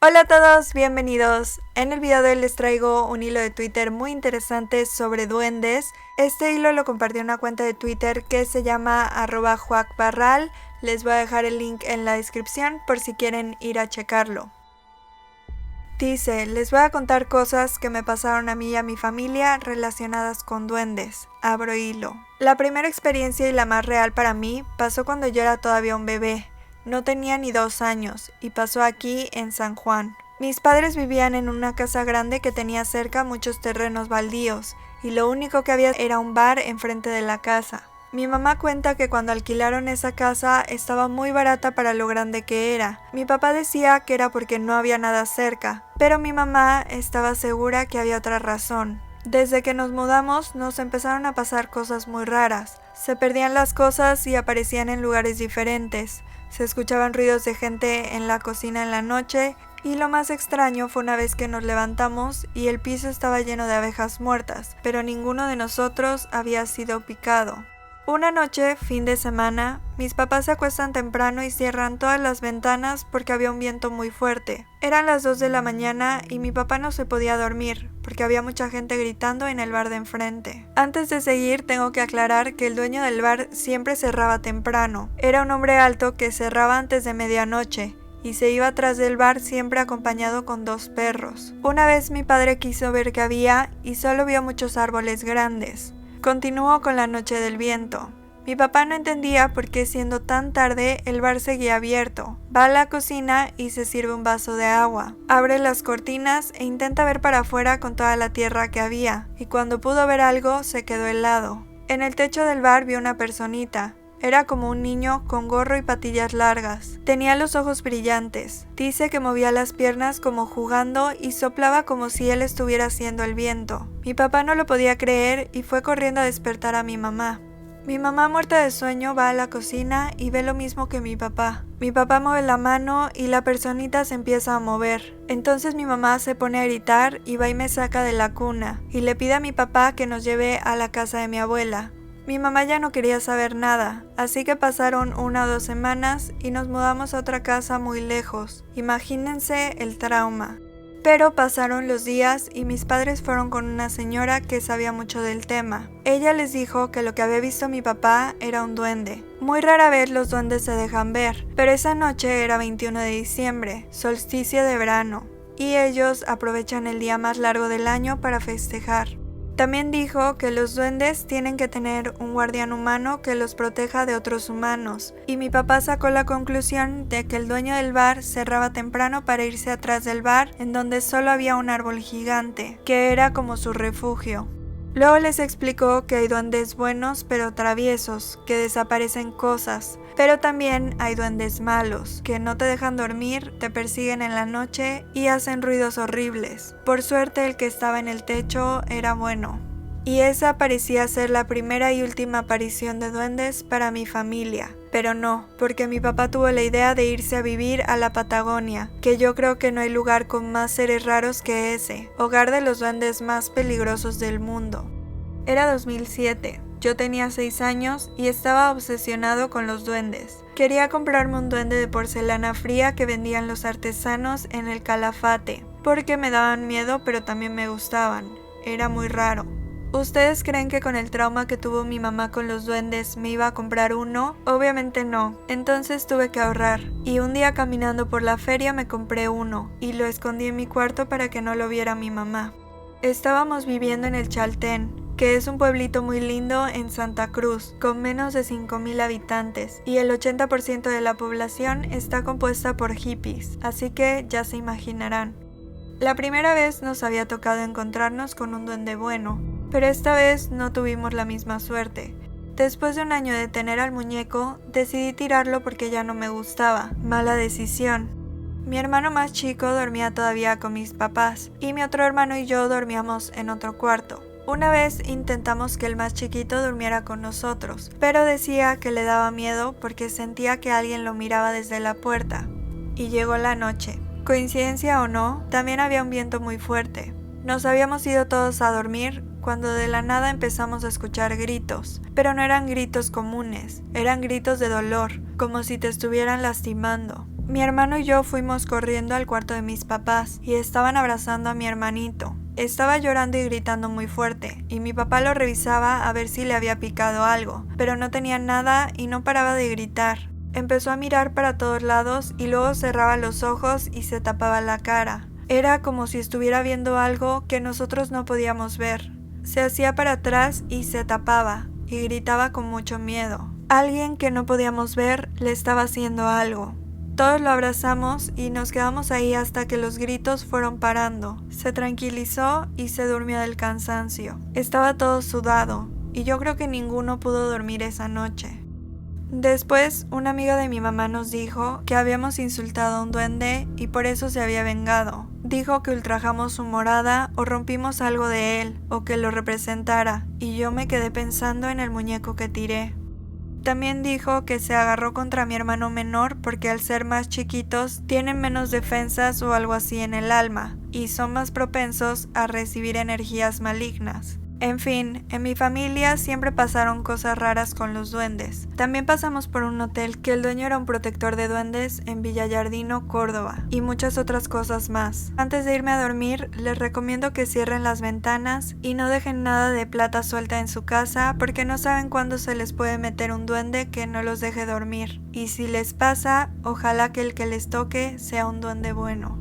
Hola a todos, bienvenidos. En el video de hoy les traigo un hilo de Twitter muy interesante sobre duendes. Este hilo lo compartió una cuenta de Twitter que se llama @juacbarral. Les voy a dejar el link en la descripción por si quieren ir a checarlo. Dice, les voy a contar cosas que me pasaron a mí y a mi familia relacionadas con duendes. Abro hilo. La primera experiencia y la más real para mí pasó cuando yo era todavía un bebé. No tenía ni 2 años y pasó aquí en San Juan. Mis padres vivían en una casa grande que tenía cerca muchos terrenos baldíos y lo único que había era un bar enfrente de la casa. Mi mamá cuenta que cuando alquilaron esa casa estaba muy barata para lo grande que era. Mi papá decía que era porque no había nada cerca, pero mi mamá estaba segura que había otra razón. Desde que nos mudamos nos empezaron a pasar cosas muy raras. Se perdían las cosas y aparecían en lugares diferentes. Se escuchaban ruidos de gente en la cocina en la noche y lo más extraño fue una vez que nos levantamos y el piso estaba lleno de abejas muertas, pero ninguno de nosotros había sido picado. Una noche, fin de semana, mis papás se acuestan temprano y cierran todas las ventanas porque había un viento muy fuerte. Eran las 2 de la mañana y mi papá no se podía dormir porque había mucha gente gritando en el bar de enfrente. Antes de seguir, tengo que aclarar que el dueño del bar siempre cerraba temprano. Era un hombre alto que cerraba antes de medianoche y se iba atrás del bar siempre acompañado con 2 perros. Una vez mi padre quiso ver qué había y solo vio muchos árboles grandes. Continuó con la noche del viento. Mi papá no entendía por qué siendo tan tarde el bar seguía abierto. Va a la cocina y se sirve un vaso de agua. Abre las cortinas e intenta ver para afuera con toda la tierra que había, y cuando pudo ver algo se quedó helado. En el techo del bar vio una personita. Era como un niño con gorro y patillas largas. Tenía los ojos brillantes. Dice que movía las piernas como jugando y soplaba como si él estuviera haciendo el viento. Mi papá no lo podía creer y fue corriendo a despertar a mi mamá. Mi mamá, muerta de sueño, va a la cocina y ve lo mismo que mi papá. Mi papá mueve la mano y la personita se empieza a mover. Entonces mi mamá se pone a gritar y va y me saca de la cuna y le pide a mi papá que nos lleve a la casa de mi abuela. Mi mamá ya no quería saber nada, así que pasaron 1 o 2 semanas y nos mudamos a otra casa muy lejos. Imagínense el trauma. Pero pasaron los días y mis padres fueron con una señora que sabía mucho del tema. Ella les dijo que lo que había visto mi papá era un duende. Muy rara vez los duendes se dejan ver, pero esa noche era 21 de diciembre, solsticio de verano, y ellos aprovechan el día más largo del año para festejar. También dijo que los duendes tienen que tener un guardián humano que los proteja de otros humanos, y mi papá sacó la conclusión de que el dueño del bar cerraba temprano para irse atrás del bar, en donde solo había un árbol gigante, que era como su refugio. Luego les explicó que hay duendes buenos pero traviesos, que desaparecen cosas, pero también hay duendes malos, que no te dejan dormir, te persiguen en la noche y hacen ruidos horribles. Por suerte el que estaba en el techo era bueno. Y esa parecía ser la primera y última aparición de duendes para mi familia. Pero no, porque mi papá tuvo la idea de irse a vivir a la Patagonia, que yo creo que no hay lugar con más seres raros que ese, hogar de los duendes más peligrosos del mundo. Era 2007, yo tenía 6 años y estaba obsesionado con los duendes. Quería comprarme un duende de porcelana fría que vendían los artesanos en el Calafate, porque me daban miedo pero también me gustaban, era muy raro. ¿Ustedes creen que con el trauma que tuvo mi mamá con los duendes me iba a comprar uno? Obviamente no, entonces tuve que ahorrar, y un día caminando por la feria me compré uno, y lo escondí en mi cuarto para que no lo viera mi mamá. Estábamos viviendo en el Chaltén, que es un pueblito muy lindo en Santa Cruz, con menos de 5,000 habitantes, y el 80% de la población está compuesta por hippies, así que ya se imaginarán. La primera vez nos había tocado encontrarnos con un duende bueno, pero esta vez no tuvimos la misma suerte. Después de 1 año de tener al muñeco, decidí tirarlo porque ya no me gustaba. Mala decisión. Mi hermano más chico dormía todavía con mis papás, y mi otro hermano y yo dormíamos en otro cuarto. Una vez intentamos que el más chiquito durmiera con nosotros, pero decía que le daba miedo porque sentía que alguien lo miraba desde la puerta. Y llegó la noche. Coincidencia o no, también había un viento muy fuerte. Nos habíamos ido todos a dormir cuando de la nada empezamos a escuchar gritos, pero no eran gritos comunes, eran gritos de dolor, como si te estuvieran lastimando. Mi hermano y yo fuimos corriendo al cuarto de mis papás y estaban abrazando a mi hermanito. Estaba llorando y gritando muy fuerte, y mi papá lo revisaba a ver si le había picado algo, pero no tenía nada y no paraba de gritar. Empezó a mirar para todos lados y luego cerraba los ojos y se tapaba la cara. Era como si estuviera viendo algo que nosotros no podíamos ver. Se hacía para atrás y se tapaba, y gritaba con mucho miedo. Alguien que no podíamos ver le estaba haciendo algo. Todos lo abrazamos y nos quedamos ahí hasta que los gritos fueron parando. Se tranquilizó y se durmió del cansancio. Estaba todo sudado y yo creo que ninguno pudo dormir esa noche. Después, una amiga de mi mamá nos dijo que habíamos insultado a un duende y por eso se había vengado. Dijo que ultrajamos su morada o rompimos algo de él o que lo representara, y yo me quedé pensando en el muñeco que tiré. También dijo que se agarró contra mi hermano menor porque al ser más chiquitos tienen menos defensas o algo así en el alma y son más propensos a recibir energías malignas. En fin, en mi familia siempre pasaron cosas raras con los duendes. También pasamos por un hotel que el dueño era un protector de duendes en Villallardino, Córdoba, y muchas otras cosas más. Antes de irme a dormir, les recomiendo que cierren las ventanas y no dejen nada de plata suelta en su casa porque no saben cuándo se les puede meter un duende que no los deje dormir. Y si les pasa, ojalá que el que les toque sea un duende bueno.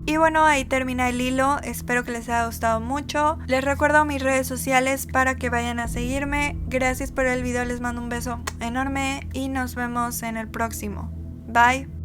Y bueno, ahí termina el hilo, espero que les haya gustado mucho. Les recuerdo mis redes sociales para que vayan a seguirme. Gracias por el video, les mando un beso enorme y nos vemos en el próximo. Bye.